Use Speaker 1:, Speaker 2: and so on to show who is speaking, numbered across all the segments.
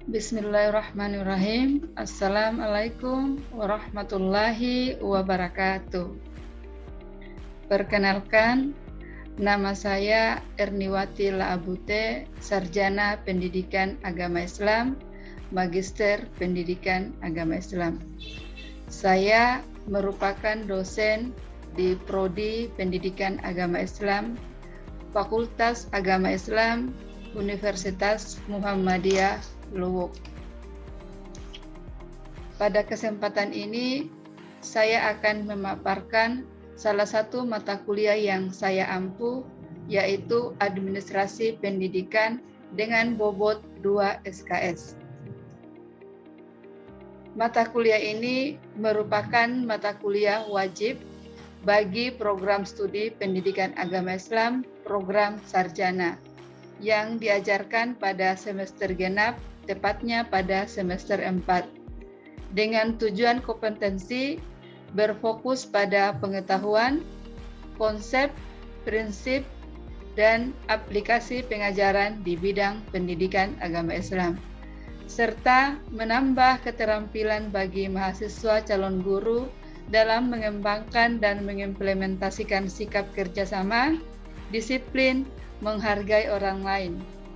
Speaker 1: Bismillahirrahmanirrahim. Assalamualaikum warahmatullahi wabarakatuh. Perkenalkan, nama saya Erniwati Laabute, Sarjana Pendidikan Agama Islam, Magister Pendidikan Agama Islam. Saya merupakan dosen di Prodi Pendidikan Agama Islam, Fakultas Agama Islam, Universitas Muhammadiyah Luwuk. Pada kesempatan ini, saya akan memaparkan salah satu mata kuliah yang saya ampuh, yaitu Administrasi Pendidikan dengan bobot 2 SKS. Mata kuliah ini merupakan mata kuliah wajib bagi program studi pendidikan agama Islam, program sarjana, yang diajarkan pada semester genap, tepatnya pada semester 4, dengan tujuan kompetensi berfokus pada pengetahuan, konsep, prinsip, dan aplikasi pengajaran di bidang pendidikan agama Islam, serta menambah keterampilan bagi mahasiswa calon guru dalam mengembangkan dan mengimplementasikan sikap kerjasama, disiplin, menghargai orang lain,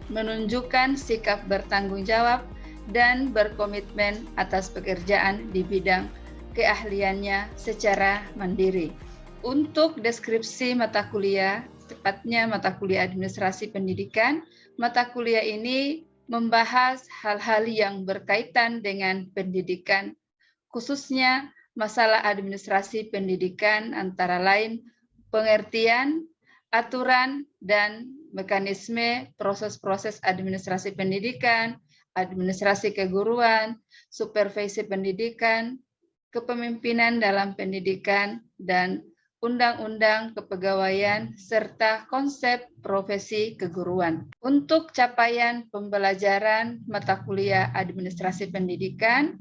Speaker 1: menunjukkan sikap bertanggung jawab, dan berkomitmen atas pekerjaan di bidang keahliannya secara mandiri. Untuk deskripsi mata kuliah, tepatnya mata kuliah Administrasi Pendidikan, mata kuliah ini membahas hal-hal yang berkaitan dengan pendidikan, khususnya masalah administrasi pendidikan antara lain pengertian, aturan, dan mekanisme proses-proses administrasi pendidikan, administrasi keguruan, supervisi pendidikan, kepemimpinan dalam pendidikan, dan undang-undang kepegawaian, serta konsep profesi keguruan. Untuk capaian pembelajaran mata kuliah administrasi pendidikan,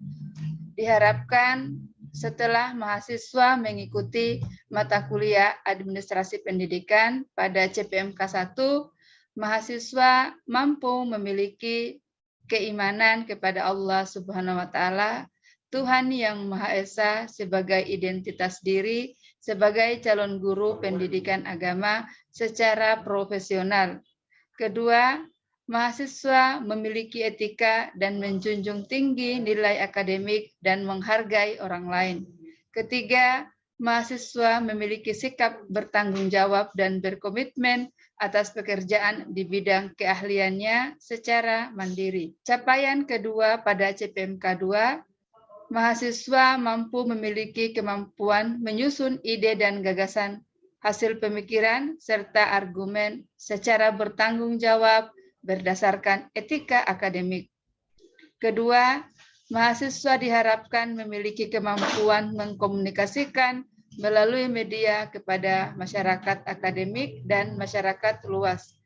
Speaker 1: diharapkan setelah mahasiswa mengikuti mata kuliah administrasi pendidikan pada CPMK 1, mahasiswa mampu memiliki keimanan kepada Allah Subhanahu wa Ta'ala, Tuhan yang Maha Esa, sebagai identitas diri, sebagai calon guru pendidikan agama secara profesional. Kedua, mahasiswa memiliki etika dan menjunjung tinggi nilai akademik dan menghargai orang lain. Ketiga, mahasiswa memiliki sikap bertanggung jawab dan berkomitmen atas pekerjaan di bidang keahliannya secara mandiri. Capaian kedua pada CPMK 2, mahasiswa mampu memiliki kemampuan menyusun ide dan gagasan hasil pemikiran serta argumen secara bertanggung jawab berdasarkan etika akademik. Kedua, mahasiswa diharapkan memiliki kemampuan mengkomunikasikan melalui media kepada masyarakat akademik dan masyarakat luas.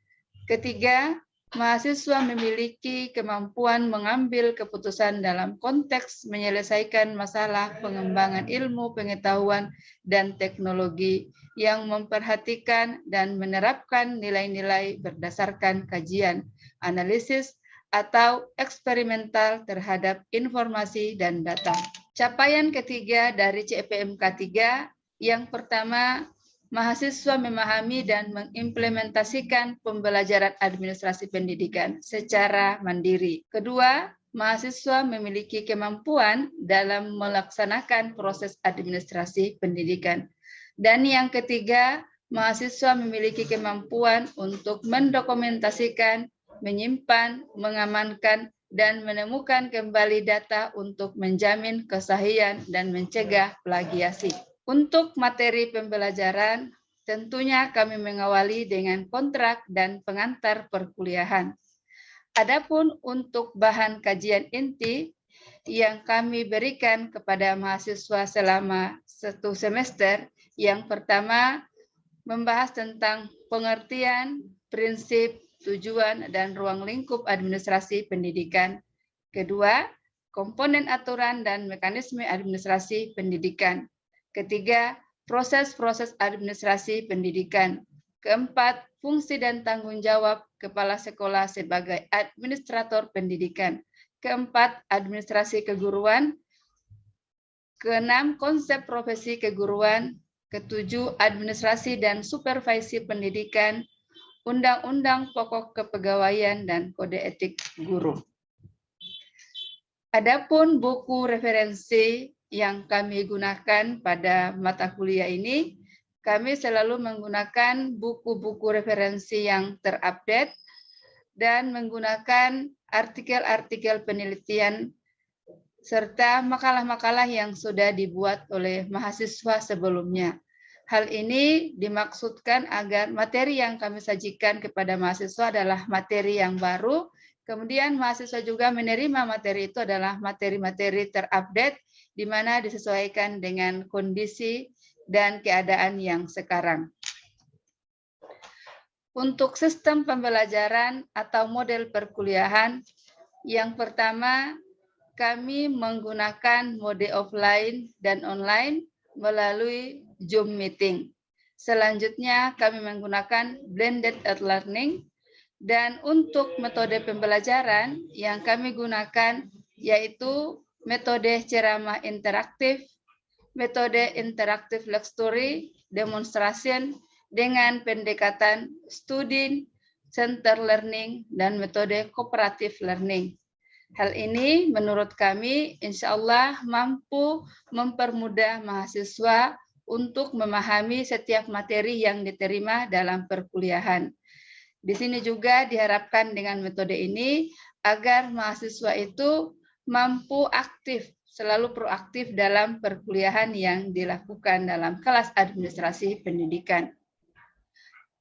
Speaker 1: Ketiga, mahasiswa memiliki kemampuan mengambil keputusan dalam konteks menyelesaikan masalah pengembangan ilmu, pengetahuan, dan teknologi yang memperhatikan dan menerapkan nilai-nilai berdasarkan kajian, analisis, atau eksperimental terhadap informasi dan data. Capaian ketiga dari CPMK 3, yang pertama, mahasiswa memahami dan mengimplementasikan pembelajaran administrasi pendidikan secara mandiri. Kedua, mahasiswa memiliki kemampuan dalam melaksanakan proses administrasi pendidikan. Dan yang ketiga, mahasiswa memiliki kemampuan untuk mendokumentasikan, menyimpan, mengamankan, dan menemukan kembali data untuk menjamin kesahihan dan mencegah plagiasi. Untuk materi pembelajaran, tentunya kami mengawali dengan kontrak dan pengantar perkuliahan. Adapun untuk bahan kajian inti yang kami berikan kepada mahasiswa selama 1 semester, yang pertama membahas tentang pengertian, prinsip, tujuan, dan ruang lingkup administrasi pendidikan. Kedua, komponen aturan dan mekanisme administrasi pendidikan. Ketiga, proses-proses administrasi pendidikan. Keempat, fungsi dan tanggung jawab kepala sekolah sebagai administrator pendidikan. keempat, administrasi keguruan, keenam, konsep profesi keguruan, ketujuh, administrasi dan supervisi pendidikan, undang-undang pokok kepegawaian dan kode etik guru. Adapun buku referensi yang kami gunakan pada mata kuliah ini, kami selalu menggunakan buku-buku referensi yang terupdate dan menggunakan artikel-artikel penelitian serta makalah-makalah yang sudah dibuat oleh mahasiswa sebelumnya. Hal ini dimaksudkan agar materi yang kami sajikan kepada mahasiswa adalah materi yang baru, kemudian mahasiswa juga menerima materi itu adalah materi-materi terupdate, di mana disesuaikan dengan kondisi dan keadaan yang sekarang. Untuk sistem pembelajaran atau model perkuliahan, yang pertama, kami menggunakan mode offline dan online melalui Zoom meeting. Selanjutnya, kami menggunakan blended learning. Dan untuk metode pembelajaran yang kami gunakan yaitu metode ceramah interaktif, metode interaktif lecture, demonstration dengan pendekatan student center learning dan metode cooperative learning. Hal ini menurut kami insya Allah mampu mempermudah mahasiswa untuk memahami setiap materi yang diterima dalam perkuliahan. Di sini juga diharapkan dengan metode ini agar mahasiswa itu mampu aktif, selalu proaktif dalam perkuliahan yang dilakukan dalam kelas administrasi pendidikan.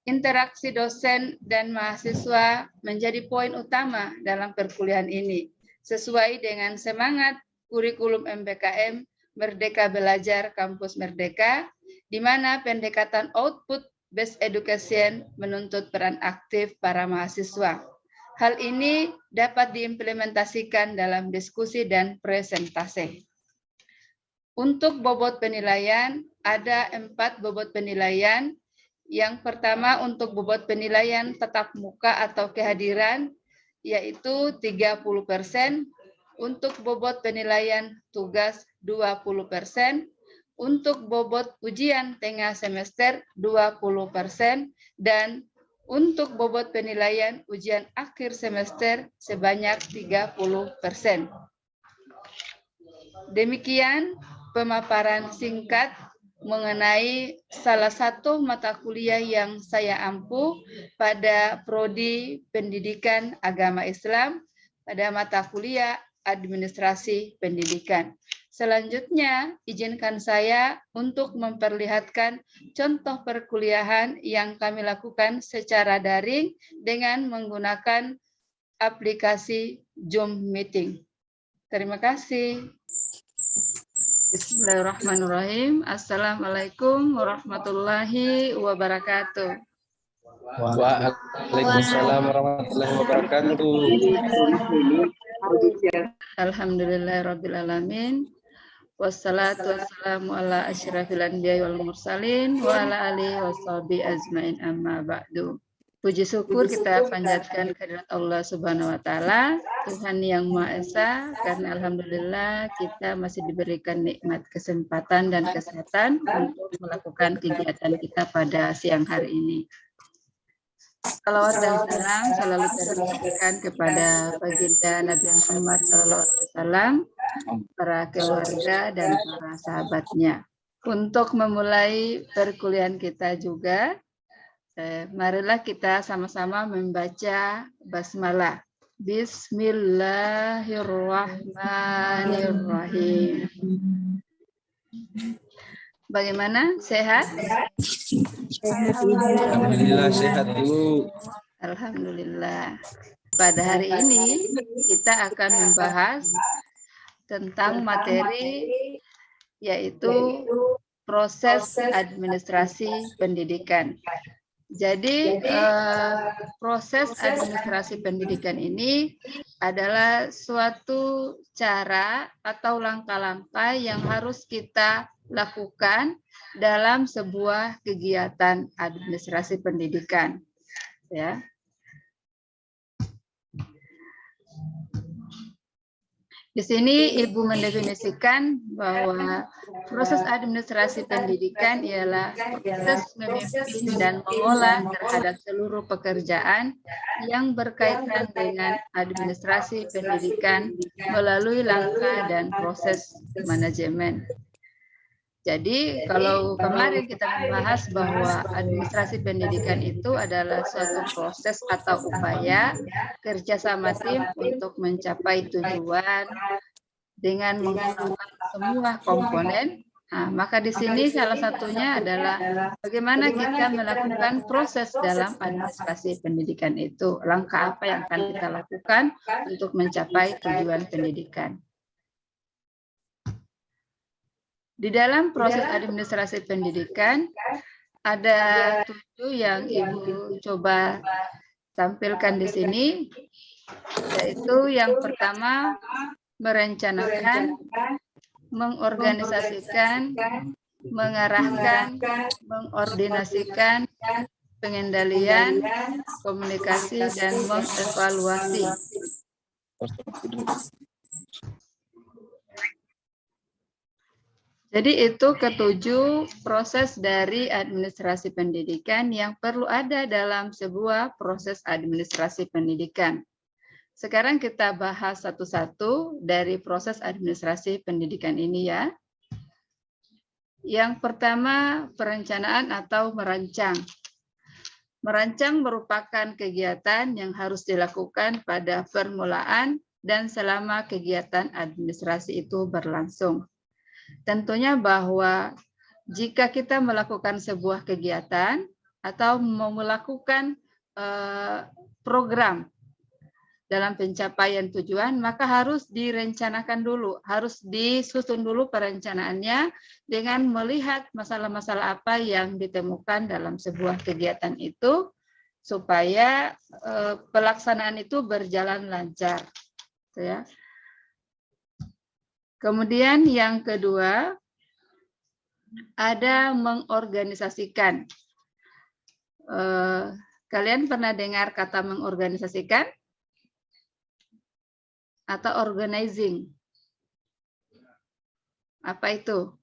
Speaker 1: Interaksi dosen dan mahasiswa menjadi poin utama dalam perkuliahan ini, sesuai dengan semangat kurikulum MBKM Merdeka Belajar Kampus Merdeka, di mana pendekatan output based education menuntut peran aktif para mahasiswa. Hal ini dapat diimplementasikan dalam diskusi dan presentasi. Untuk bobot penilaian, ada 4 bobot penilaian. Yang pertama untuk bobot penilaian tatap muka atau kehadiran, yaitu 30%. Untuk bobot penilaian tugas 20%. Untuk bobot ujian tengah semester 20%, dan untuk bobot penilaian ujian akhir semester sebanyak 30%. Demikian pemaparan singkat mengenai salah satu mata kuliah yang saya ampu pada Prodi Pendidikan Agama Islam pada mata kuliah Administrasi Pendidikan. Selanjutnya, izinkan saya untuk memperlihatkan contoh perkuliahan yang kami lakukan secara daring dengan menggunakan aplikasi Zoom Meeting. Terima kasih. Bismillahirrahmanirrahim. Assalamualaikum warahmatullahi wabarakatuh.
Speaker 2: Waalaikumsalam warahmatullahi wabarakatuh.
Speaker 1: Alhamdulillahirrabbilalamin. Wassalatu wassalamu ala asyrafil anbiya'i wal mursalin wa ala alihi washabihi ajmain amma ba'du. Puji syukur kita panjatkan kehadirat Allah Subhanahu wa taala, Tuhan yang Maha Esa, karena alhamdulillah kita masih diberikan nikmat kesempatan dan kesehatan untuk melakukan kegiatan kita pada siang hari ini. Salawat dan salam selalu tercurahkan kepada baginda Nabi Muhammad SAW, para keluarga dan para sahabatnya. Untuk memulai perkuliahan kita juga, marilah kita sama-sama membaca basmalah. Bismillahirrahmanirrahim. Bagaimana? Sehat?
Speaker 2: Alhamdulillah sehat Bu.
Speaker 1: Alhamdulillah. Pada hari ini kita akan membahas tentang materi yaitu proses administrasi pendidikan. Jadi proses administrasi pendidikan ini adalah suatu cara atau langkah-langkah yang harus kita lakukan dalam sebuah kegiatan administrasi pendidikan. Ya. Di sini Ibu mendefinisikan bahwa proses administrasi pendidikan ialah proses memimpin dan mengolah terhadap seluruh pekerjaan yang berkaitan dengan administrasi pendidikan melalui langkah dan proses manajemen. Jadi kalau kemarin kita membahas bahwa administrasi pendidikan itu adalah suatu proses atau upaya kerjasama tim untuk mencapai tujuan dengan menggunakan semua komponen. Nah, maka di sini salah satunya adalah bagaimana kita melakukan proses dalam administrasi pendidikan itu. Langkah apa yang akan kita lakukan untuk mencapai tujuan pendidikan. Di dalam proses administrasi pendidikan, ada 7 yang Ibu coba tampilkan di sini, yaitu yang pertama, merencanakan, mengorganisasikan, mengarahkan, mengordinasikan, pengendalian, komunikasi, dan mengevaluasi. Jadi itu ketujuh proses dari administrasi pendidikan yang perlu ada dalam sebuah proses administrasi pendidikan. Sekarang kita bahas satu-satu dari proses administrasi pendidikan ini ya. Yang pertama, perencanaan atau merancang. Merancang merupakan kegiatan yang harus dilakukan pada permulaan dan selama kegiatan administrasi itu berlangsung. Tentunya bahwa jika kita melakukan sebuah kegiatan atau mau melakukan program dalam pencapaian tujuan, maka harus direncanakan dulu, harus disusun dulu perencanaannya dengan melihat masalah-masalah apa yang ditemukan dalam sebuah kegiatan itu, supaya pelaksanaan itu berjalan lancar. Ya. Kemudian yang kedua, ada mengorganisasikan. Kalian pernah dengar kata mengorganisasikan? Atau organizing? Apa itu?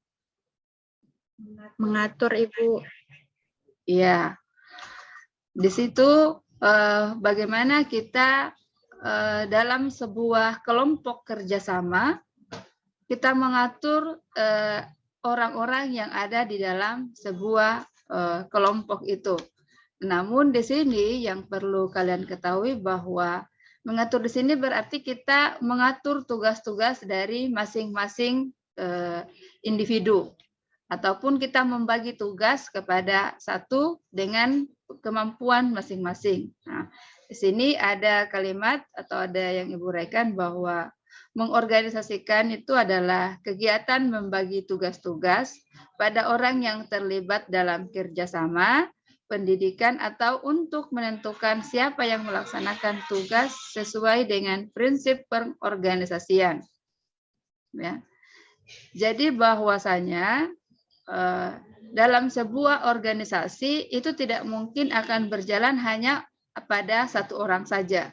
Speaker 3: Mengatur, Ibu.
Speaker 1: Iya. Di situ bagaimana kita dalam sebuah kelompok kerjasama, kita mengatur orang-orang yang ada di dalam sebuah kelompok itu. Namun di sini yang perlu kalian ketahui bahwa mengatur di sini berarti kita mengatur tugas-tugas dari masing-masing individu. Ataupun kita membagi tugas kepada satu dengan kemampuan masing-masing. Nah, di sini ada kalimat atau ada yang Ibu uraikan bahwa mengorganisasikan itu adalah kegiatan membagi tugas-tugas pada orang yang terlibat dalam kerjasama, pendidikan, atau untuk menentukan siapa yang melaksanakan tugas sesuai dengan prinsip pengorganisasian. Ya. Jadi bahwasanya dalam sebuah organisasi itu tidak mungkin akan berjalan hanya pada satu orang saja.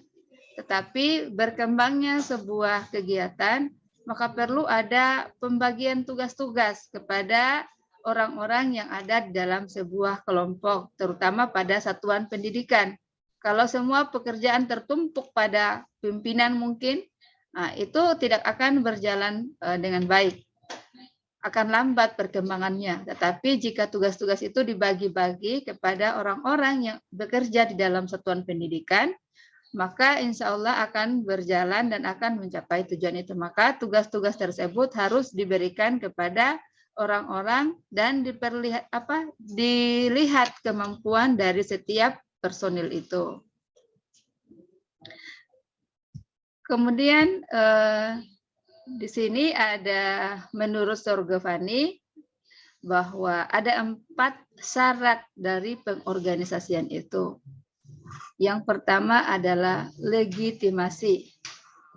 Speaker 1: Tetapi berkembangnya sebuah kegiatan, maka perlu ada pembagian tugas-tugas kepada orang-orang yang ada di dalam sebuah kelompok, terutama pada satuan pendidikan. Kalau semua pekerjaan tertumpuk pada pimpinan mungkin, nah, itu tidak akan berjalan dengan baik. Akan lambat perkembangannya. Tetapi jika tugas-tugas itu dibagi-bagi kepada orang-orang yang bekerja di dalam satuan pendidikan, maka insya Allah akan berjalan dan akan mencapai tujuan itu. Maka tugas-tugas tersebut harus diberikan kepada orang-orang dan dilihat kemampuan dari setiap personil itu. Kemudian di sini ada menurut Sorgofani bahwa ada 4 syarat dari pengorganisasian itu. Yang pertama adalah legitimasi.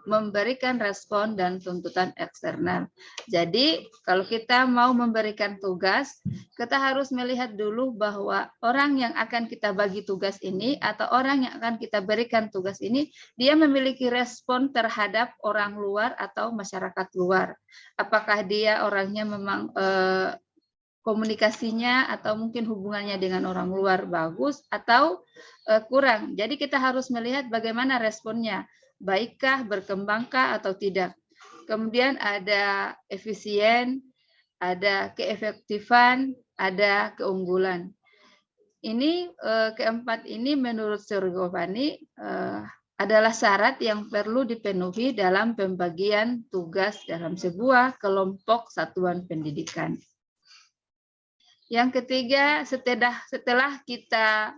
Speaker 1: memberikan respon dan tuntutan eksternal. Jadi kalau kita mau memberikan tugas, kita harus melihat dulu bahwa orang yang akan kita bagi tugas ini atau orang yang akan kita berikan tugas ini, dia memiliki respon terhadap orang luar atau masyarakat luar. Apakah dia orangnya memang komunikasinya atau mungkin hubungannya dengan orang luar bagus atau kurang. Jadi kita harus melihat bagaimana responnya, baikkah, berkembangkah atau tidak. Kemudian ada efisien, ada keefektifan, ada keunggulan. Ini keempat ini menurut Surgovani adalah syarat yang perlu dipenuhi dalam pembagian tugas dalam sebuah kelompok satuan pendidikan. Yang ketiga, setelah kita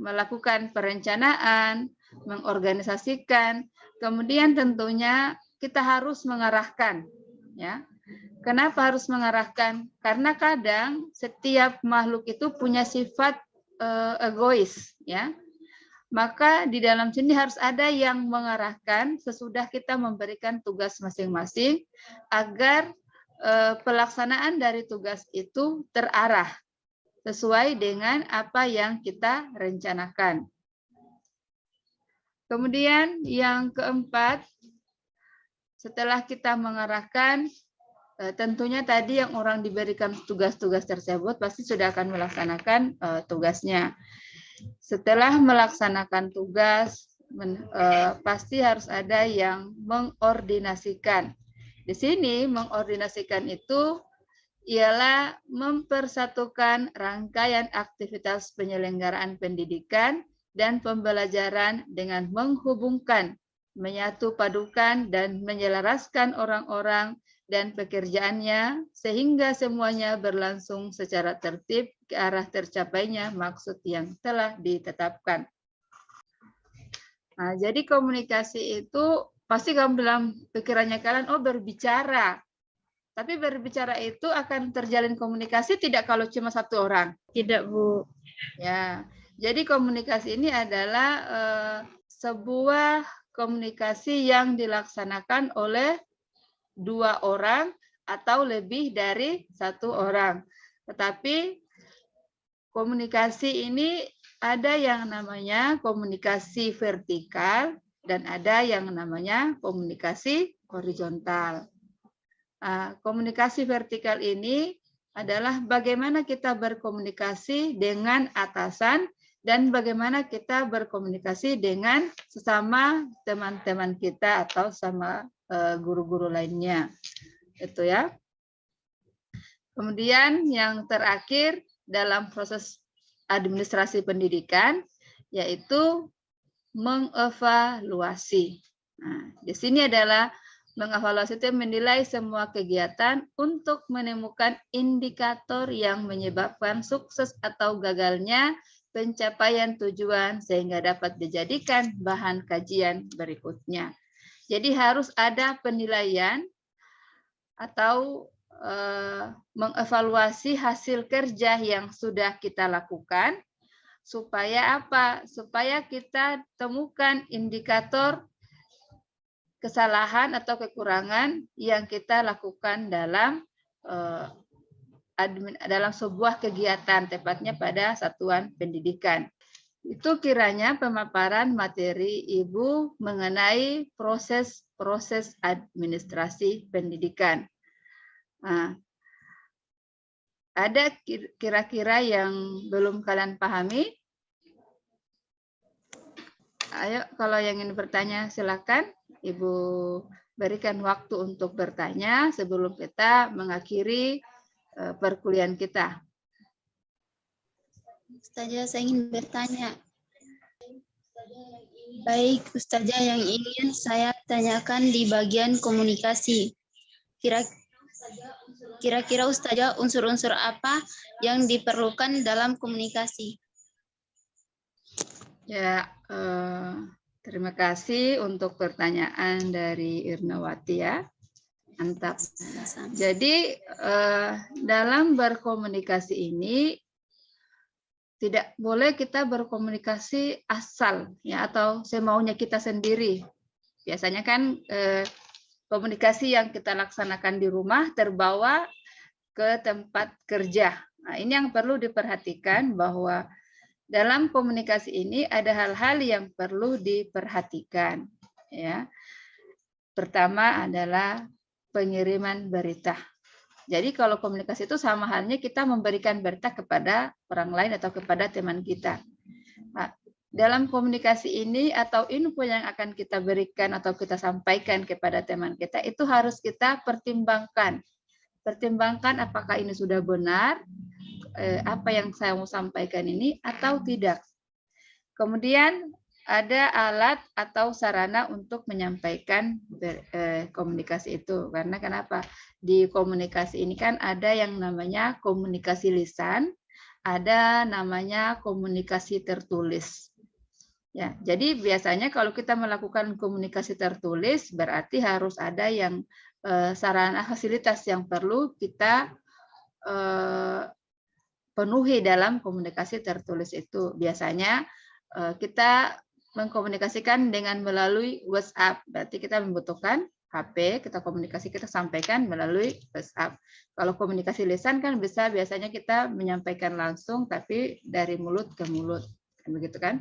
Speaker 1: melakukan perencanaan, mengorganisasikan, kemudian tentunya kita harus mengarahkan. Ya. Kenapa harus mengarahkan? Karena kadang setiap makhluk itu punya sifat egois. Ya. Maka di dalam sini harus ada yang mengarahkan sesudah kita memberikan tugas masing-masing agar pelaksanaan dari tugas itu terarah sesuai dengan apa yang kita rencanakan. Kemudian yang keempat, setelah kita mengarahkan, tentunya tadi yang orang diberikan tugas-tugas tersebut pasti sudah akan melaksanakan tugasnya. Setelah melaksanakan tugas, pasti harus ada yang mengordinasikan. Di sini mengordinasikan itu ialah mempersatukan rangkaian aktivitas penyelenggaraan pendidikan dan pembelajaran dengan menghubungkan, menyatu padukan dan menyelaraskan orang-orang dan pekerjaannya sehingga semuanya berlangsung secara tertib ke arah tercapainya maksud yang telah ditetapkan. Nah, jadi komunikasi itu pasti kamu dalam pikirannya kalian, oh berbicara. Tapi berbicara itu akan terjalin komunikasi tidak kalau cuma satu orang?
Speaker 3: Tidak, Bu.
Speaker 1: Ya, jadi komunikasi ini adalah sebuah komunikasi yang dilaksanakan oleh dua orang atau lebih dari satu orang. Tetapi komunikasi ini ada yang namanya komunikasi vertikal dan ada yang namanya komunikasi horizontal. Komunikasi vertikal ini adalah bagaimana kita berkomunikasi dengan atasan dan bagaimana kita berkomunikasi dengan sesama teman-teman kita atau sama guru-guru lainnya. Itu ya. Kemudian yang terakhir dalam proses administrasi pendidikan yaitu mengevaluasi. Nah, di sini adalah mengevaluasi itu menilai semua kegiatan untuk menemukan indikator yang menyebabkan sukses atau gagalnya pencapaian tujuan sehingga dapat dijadikan bahan kajian berikutnya. Jadi harus ada penilaian atau mengevaluasi hasil kerja yang sudah kita lakukan supaya apa? Supaya kita temukan indikator kesalahan atau kekurangan yang kita lakukan dalam sebuah kegiatan, tepatnya pada satuan pendidikan. Itu kiranya pemaparan materi Ibu mengenai proses administrasi pendidikan. Nah, ada kira-kira yang belum kalian pahami? Ayo, kalau yang ingin bertanya silakan. Ibu berikan waktu untuk bertanya sebelum kita mengakhiri perkuliahan kita.
Speaker 3: Ustazah, saya ingin bertanya. Baik, Ustazah, yang ingin saya tanyakan di bagian komunikasi. Kira-kira Ustazah unsur-unsur apa yang diperlukan dalam komunikasi?
Speaker 1: Ya, terima kasih untuk pertanyaan dari Irnawati ya. Mantap. Jadi dalam berkomunikasi ini tidak boleh kita berkomunikasi asal ya atau semaunya kita sendiri. Biasanya kan komunikasi yang kita laksanakan di rumah terbawa ke tempat kerja. Nah, ini yang perlu diperhatikan bahwa dalam komunikasi ini ada hal-hal yang perlu diperhatikan. Ya. Pertama adalah pengiriman berita. Jadi kalau komunikasi itu sama halnya kita memberikan berita kepada orang lain atau kepada teman kita. Nah, dalam komunikasi ini atau info yang akan kita berikan atau kita sampaikan kepada teman kita itu harus kita pertimbangkan. Pertimbangkan apakah ini sudah benar, apa yang saya mau sampaikan ini atau tidak. Kemudian ada alat atau sarana untuk menyampaikan komunikasi itu. Karena kenapa? Di komunikasi ini kan ada yang namanya komunikasi lisan, ada namanya komunikasi tertulis. Ya, jadi biasanya kalau kita melakukan komunikasi tertulis berarti harus ada yang sarana fasilitas yang perlu kita penuhi dalam komunikasi tertulis itu. Biasanya kita mengkomunikasikan dengan melalui WhatsApp. Berarti kita membutuhkan HP, kita komunikasi, kita sampaikan melalui WhatsApp. Kalau komunikasi lisan kan bisa biasanya kita menyampaikan langsung, tapi dari mulut ke mulut. Begitu kan?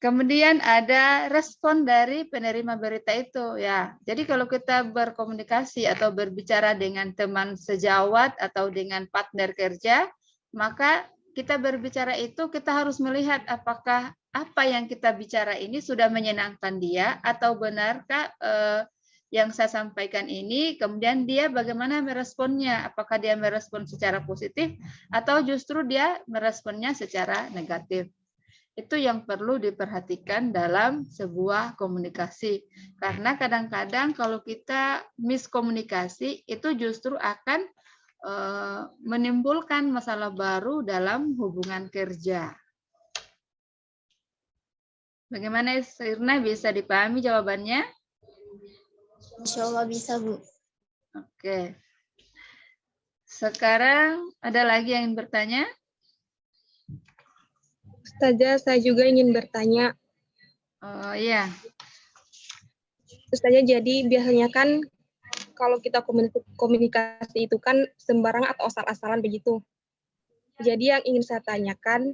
Speaker 1: Kemudian ada respon dari penerima berita itu. Ya, jadi kalau kita berkomunikasi atau berbicara dengan teman sejawat atau dengan partner kerja, maka kita berbicara itu kita harus melihat apakah apa yang kita bicara ini sudah menyenangkan dia atau benarkah yang saya sampaikan ini, kemudian dia bagaimana meresponnya, apakah dia merespon secara positif atau justru dia meresponnya secara negatif. Itu yang perlu diperhatikan dalam sebuah komunikasi. Karena kadang-kadang kalau kita miskomunikasi itu justru akan menimbulkan masalah baru dalam hubungan kerja. Bagaimana Sirna, bisa dipahami jawabannya?
Speaker 3: Insya Allah bisa, Bu.
Speaker 1: Oke. Sekarang ada lagi yang ingin bertanya?
Speaker 4: Ustazah, saya juga ingin bertanya.
Speaker 1: Oh iya.
Speaker 4: Ustazah, jadi biasanya kan kalau kita komunikasi itu kan sembarangan atau asal-asalan begitu. Jadi yang ingin saya tanyakan,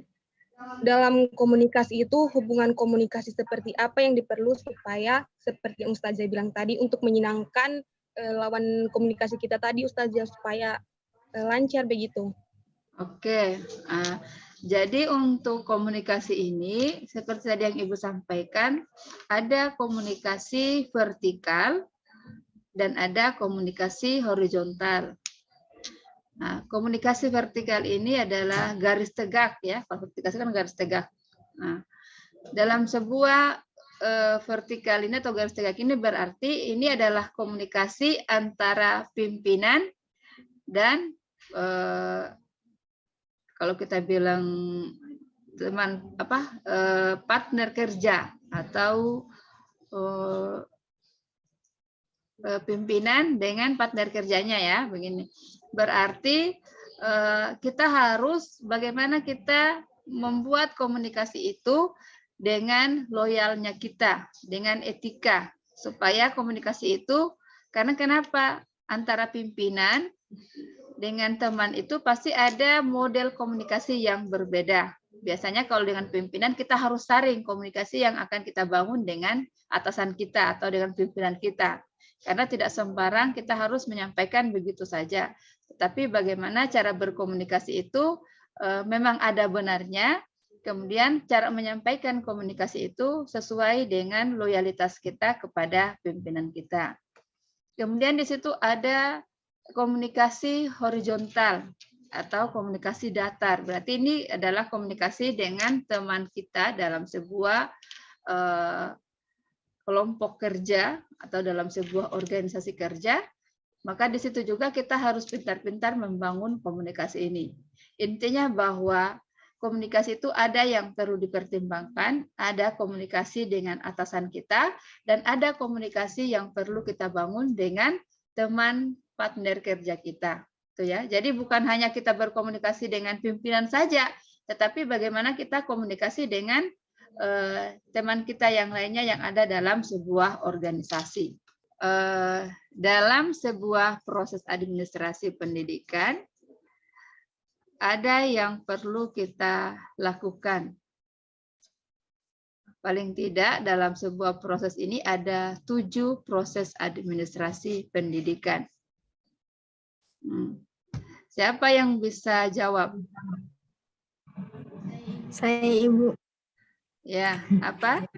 Speaker 4: dalam komunikasi itu hubungan komunikasi seperti apa yang diperlu supaya seperti yang Ustazah bilang tadi untuk menyenangkan lawan komunikasi kita tadi, Ustazah, supaya lancar begitu.
Speaker 1: Oke. Jadi untuk komunikasi ini, seperti tadi yang Ibu sampaikan, ada komunikasi vertikal dan ada komunikasi horizontal. Nah, komunikasi vertikal ini adalah garis tegak ya, kalau vertikal kan garis tegak. Nah, dalam sebuah vertikal ini atau garis tegak ini berarti ini adalah komunikasi antara pimpinan dan kalau kita bilang teman partner kerja atau pimpinan dengan partner kerjanya ya, begini. Berarti kita harus bagaimana kita membuat komunikasi itu dengan loyalnya kita, dengan etika, supaya komunikasi itu, karena kenapa? Antara pimpinan dengan teman itu pasti ada model komunikasi yang berbeda. Biasanya kalau dengan pimpinan kita harus saring komunikasi yang akan kita bangun dengan atasan kita atau dengan pimpinan kita. Karena tidak sembarang kita harus menyampaikan begitu saja. Tetapi bagaimana cara berkomunikasi itu memang ada benarnya. Kemudian cara menyampaikan komunikasi itu sesuai dengan loyalitas kita kepada pimpinan kita. Kemudian di situ ada komunikasi horizontal atau komunikasi datar. Berarti ini adalah komunikasi dengan teman kita dalam sebuah kelompok kerja atau dalam sebuah organisasi kerja, maka di situ juga kita harus pintar-pintar membangun komunikasi ini. Intinya bahwa komunikasi itu ada yang perlu dipertimbangkan, ada komunikasi dengan atasan kita, dan ada komunikasi yang perlu kita bangun dengan teman partner kerja kita. Tuh ya. Jadi bukan hanya kita berkomunikasi dengan pimpinan saja, tetapi bagaimana kita komunikasi dengan teman kita yang lainnya yang ada dalam sebuah organisasi. Dalam sebuah proses administrasi pendidikan, ada yang perlu kita lakukan. Paling tidak dalam sebuah proses ini ada 7 proses administrasi pendidikan. Siapa yang bisa jawab?
Speaker 5: Saya, Ibu.
Speaker 1: Ya, apa?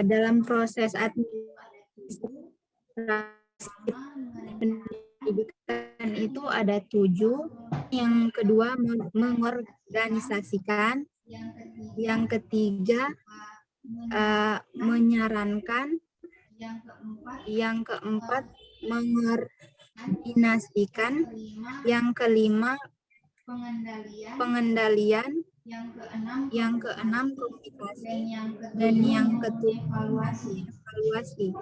Speaker 5: Dalam proses administrasi pendidikan itu ada 7. Yang kedua, mengorganisasikan. Yang ketiga, menyarankan. Yang keempat, mengordinasikan. Yang kelima, pengendalian. Yang keenam, komunikasi. Dan yang ketujuh, evaluasi.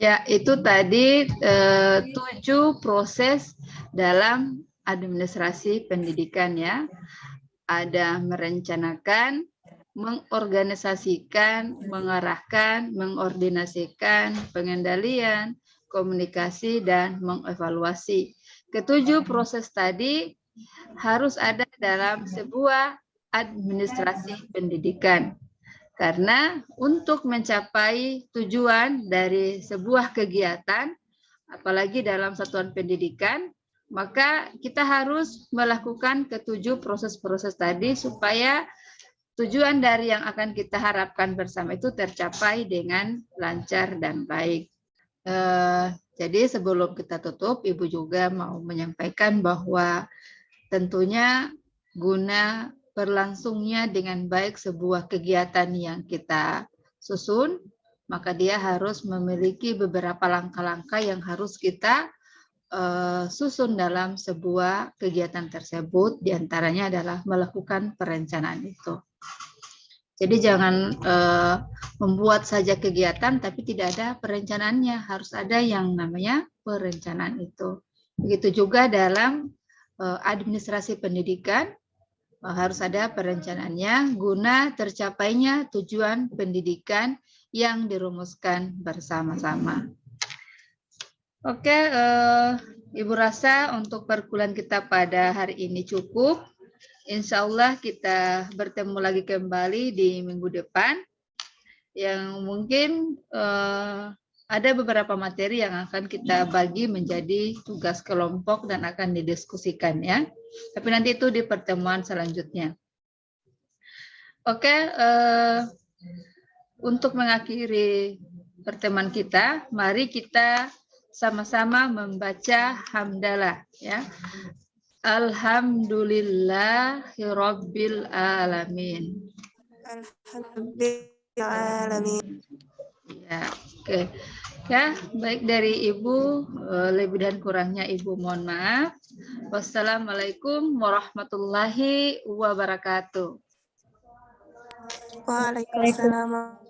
Speaker 1: Ya, itu tadi 7 proses dalam administrasi pendidikan ya. Ada merencanakan, mengorganisasikan, mengarahkan, mengordinasikan, pengendalian, komunikasi, dan mengevaluasi. Ketujuh proses tadi harus ada dalam sebuah administrasi pendidikan. Karena untuk mencapai tujuan dari sebuah kegiatan, apalagi dalam satuan pendidikan, maka kita harus melakukan ketujuh proses-proses tadi supaya tujuan dari yang akan kita harapkan bersama itu tercapai dengan lancar dan baik. Jadi sebelum kita tutup, Ibu juga mau menyampaikan bahwa tentunya guna berlangsungnya dengan baik sebuah kegiatan yang kita susun, maka dia harus memiliki beberapa langkah-langkah yang harus kita susun dalam sebuah kegiatan tersebut, diantaranya adalah melakukan perencanaan itu. Jadi jangan membuat saja kegiatan tapi tidak ada perencanaannya, harus ada yang namanya perencanaan itu. Begitu juga dalam administrasi pendidikan, harus ada perencanaannya guna tercapainya tujuan pendidikan yang dirumuskan bersama-sama. Oke, Ibu rasa untuk perkuliahan kita pada hari ini cukup. Insya Allah kita bertemu lagi kembali di minggu depan. Yang mungkin ada beberapa materi yang akan kita bagi menjadi tugas kelompok dan akan didiskusikan ya. Tapi nanti itu di pertemuan selanjutnya. Oke, untuk mengakhiri pertemuan kita, mari kita sama-sama membaca hamdalah ya. Alhamdulillahirabbil alamin.
Speaker 6: Alhamdulillahirabbil alamin.
Speaker 1: Ya, oke. Ya, baik dari Ibu, lebih dan kurangnya Ibu mohon maaf. Wassalamualaikum warahmatullahi wabarakatuh.
Speaker 6: Waalaikumsalam.